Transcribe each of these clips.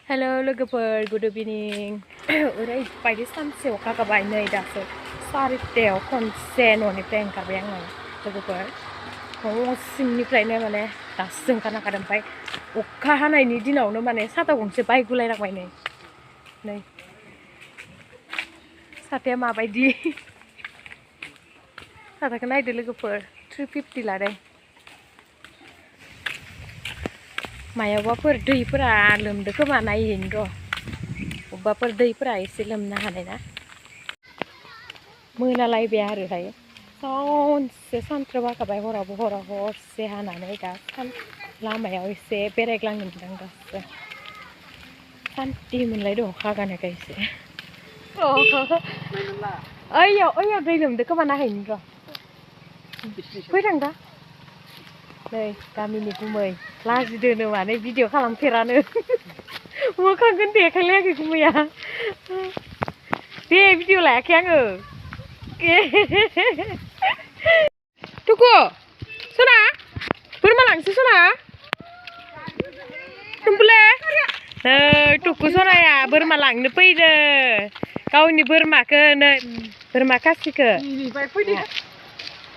Hello, logoper. Good evening. Udah pagi sampai okha kabai nih daso. Sari teo konse Noniprai wngkarnw logoper. Mau singniफ्राय माने दासो ओंखारना खादों ओमफ्राय अखा हानायनि दिनावनो माने साथा गंसे बायगुलायनांबाय नै साथाया माबायदि साथाखौ नायदो लोगोफोर 350 लादों मायावबाफोर दैफोरा लोमदो खोमा नायहैनो र' अबेबाफोर दैफोरा एसे लोमनो हानाय ना मोनालायबाय आरो दायो सानसे सानथ्रोब हाखाबाय हराव हरसे हानानै दा लामायाव एसे बेरायग्लांनो मोनदों दासो सान्थि मोनलायदों अखा हागानायखाय एसे ओइयाव दै लोमदो खोमा नायहैनो र' फैथां दा नै गामिनि गुमै लाजिदोनो माने भिडिअ खालामफेरानो मोखांखौनो देखायलायाखै गुमैया दे भिडिअ लायाखै आङो तुकु सना बोरमा लांसै सना तुमपुले तुकु सनाया बोरमा लांनो फैदो गावनि बोरमाखौ नै बोरमा खासिखौ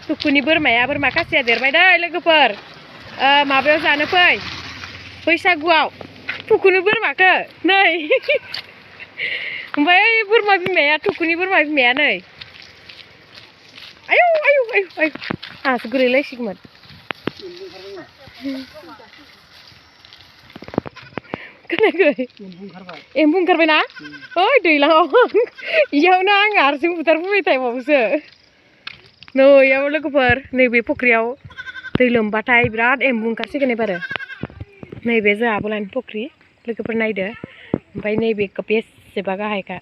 तुकुनि बोरमा खासिया देरबाय दै लोगोफोर माबायाव जानो फै बैसागुआव तुकुनि बोरमाखौ नै ओमफ्राय बोरमा बिमाया तुकुनि बोरमा बिमाया नै आयौ आंहासो गोलैलायसिगौमोन खोनायाखै एम्बु ओंखारबायना ओइ दैज्लाङाव इयावनो आं हारसिं बुथारबोबाय टाइमावसो नैयाव लोगोफोर नैबे फुख्रियाव दै लोमबाथाय बिराद एम्बु ओंखारसिगोन एबारो नैबे जोंहाबो लाइन फुख्रि लोगोफोर नायदो ओमफ्राय नैबे बेसेबा गाहायखा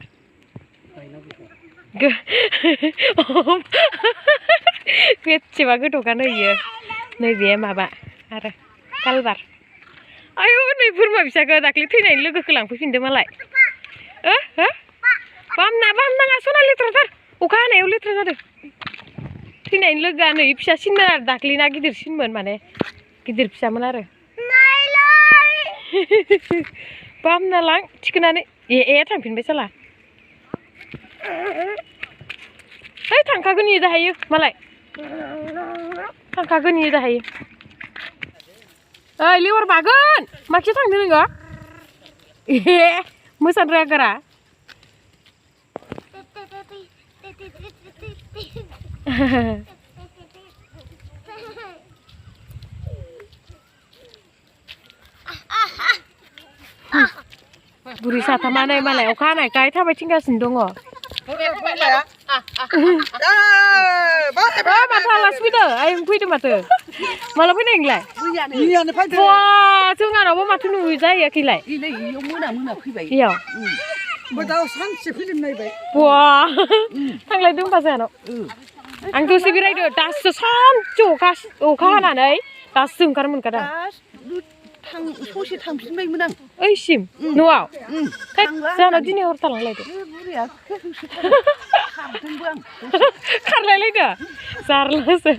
बेसेबा गोथौखा नैयो नैबे माबा आरो कालबार आयौ नै बोरमा फिसाखौ दाख्लै थैनायनि लोगोखौ लांफैफिनदो मालाय बामनाङा सना लेथ्राथार अखा हानायाव लेथ्रा जादों थैनायनि लोगोआ नै फिसासिनमोन आरो दाख्लैना गिदिरसिनमोन माने गिदिर फिसामोन आरो बामना लां थिखोनानै थांफिनबाय साला ओइ थांखागोन इयो दाहायो मालाय थांखागोन इयो दाहायो ओइ लेवार बागोन माखि थांदो नोङो मोसानो रोङागारा बुरि साथामानै मालाय अखा हानायखाय थाबायथिंगासिनो दङ माथो आलासि फैदो आयं फैदो माथो माला फैनाय नोंलाय जोंहानावबो माथो नुजाहैयाखैलाय इयाव थांलायदों होनबा जोंहानाव आं दसे बेरायदो दासो सानसे अखा हानानै दासो ओंखारनो मोनखादों ससे थांफिनबायमोन आं ओइसिम न'आव जोंहानाव दिनै हर थालांलायदो खारलायलायदो जारलासो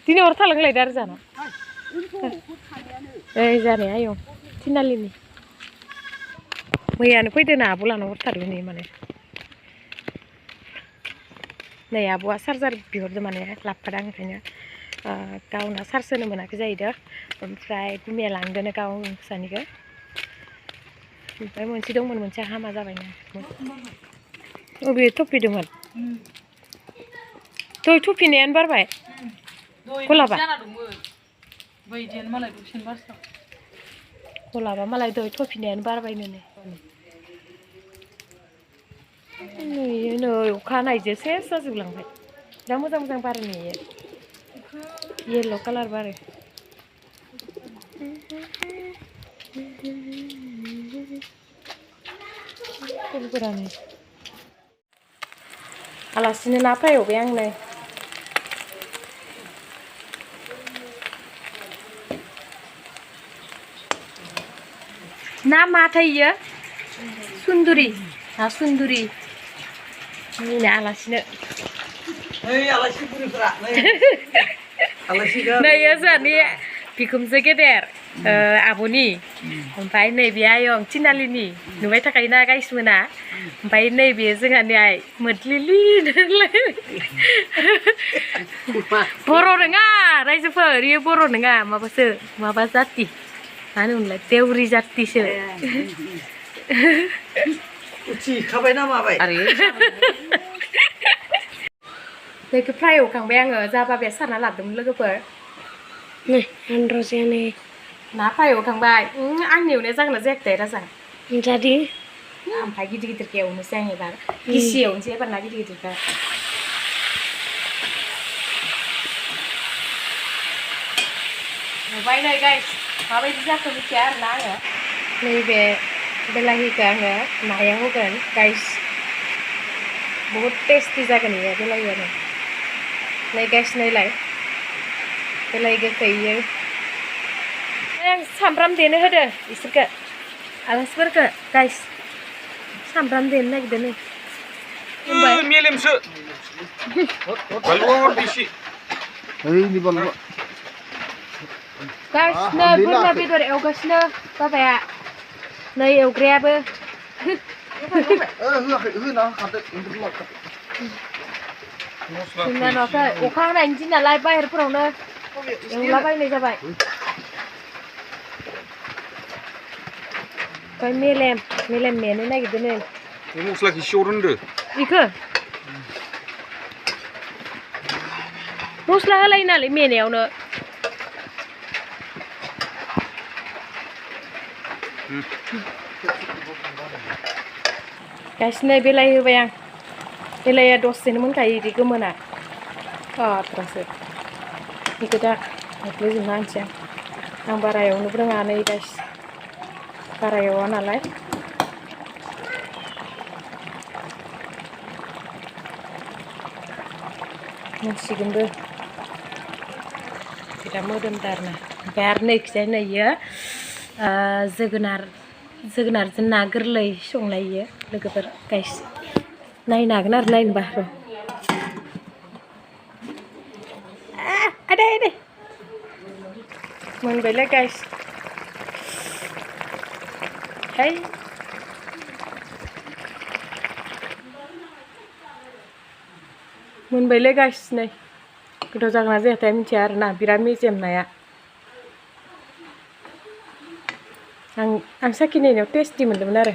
दिनै हर थालांलायदो आरो जोंहानाव ओइ जानाया आयं थिनालिनि मैयानो फैदोना आब' लानाव हरथारबाय नै माने नै आब'आ चार्जार बिहरदो माने लाबोखादों ओंखायनो गावना चार्ज होनो मोनाखै जाहैदों ओमफ्राय गुमैया लांदोनो गाव फिसानिखौ ओमफ्राय मोनसे दंमोन मोनसे हामा जाबायना अबे थफिदोंमोन दय थफिनायानो बारबाय गलाबा मालाय दय थफिनायानो बारबायनो नै अखा हानायजों सेस जाजोबलांबाय दा मोजां बारो नुयो येल्ल' कालार बारो फुलफोरानो आलासिनो ना फ्राय एवबाय आं नै ना माथाय इयो सुन्दुरि ना सुन्दुरि नै आलासिनो नै जोंहानि बिखुमजो गेदेर आब'नि ओमफ्राय नैबे आयं थिनालिनि नुबाय थाखायोना गाइस मोना ओमफ्राय नैबे जोंहानि आइ मोद्लिलि बर' नङा रायजोफोर इयो बर' नङा माबासो माबा जाति मा होनोमोनलाय देउरि जातिसो उथिखाबाय ना माबाय बेखौ फ्राय एवखांबाय आङो जा बाबाया साना लाबोदोंमोन लोगोफोर नै आनद्रजेनै ना फ्राय एवखांबाय आंनि एवनाया जागोन ना जायाखै राजा जादि ओमफ्राय गिदिर गिदिरखौ एवनोसै आं एबार गिसि एवनोसै एबार ना गिदिर गिदिरखौ नुबाय नै गाइस माबायदि जाखो मिथिया आरोना आङो नैबे बेलाहिखौ आङो नायाव होगोन गाइस बहुत टेस्टि जागोन इयो बेलाहियानो नै गाइस नायलाय बेलाहि गोखै इयो आं सामब्राम देनो होदो इसोरखौ आलासिफोरखौ गाइस सामब्राम देनो नागिरदों नै मेलेमसो बानलुआ बेसे ओइनि बानलुआ गाइस नै बोरमा बेदर एवगासिनो बाबाया नै एवग्रायाबो होआखै होना होखादो जोंना न'खौ अखा हानायनि दिन नालाय बाहेरफोरावनो एवलाबायनाय जाबाय ओमफ्राय मेलेम मेनो नागिरदों नै मस्लाखौ एसे हरनो बेखौ मस्ला होलायो नालाय मेनायावनो गाइस नै बेलाहि होबाय आं बेलाहिया दसेनो मोनखायो इदि गोमोना आद्रासो बेखौ दा एवग्लिजोबना होनोसै आं बारा एवनोबो रोङा नै गाइस बारा एवा नालाय मोनसिगोनबो बिराद मोदोमदों आरोना ओमफ्राय आरो नैखिजाय नै इयो जोगोनारजों ना गोरलै संनाय इयो लोगोफोर गाइस नायनो हागोन आरो नायनोबा र' आदै मोनबायलै गाइस हाय मोनबायलै गाइस नै गोथाव जागोन ना जायाथाय मिथिया आरोना बिराद मेजेम नाया आं साखिनायनायाव टेस्टि मोन्दोंमोन आरो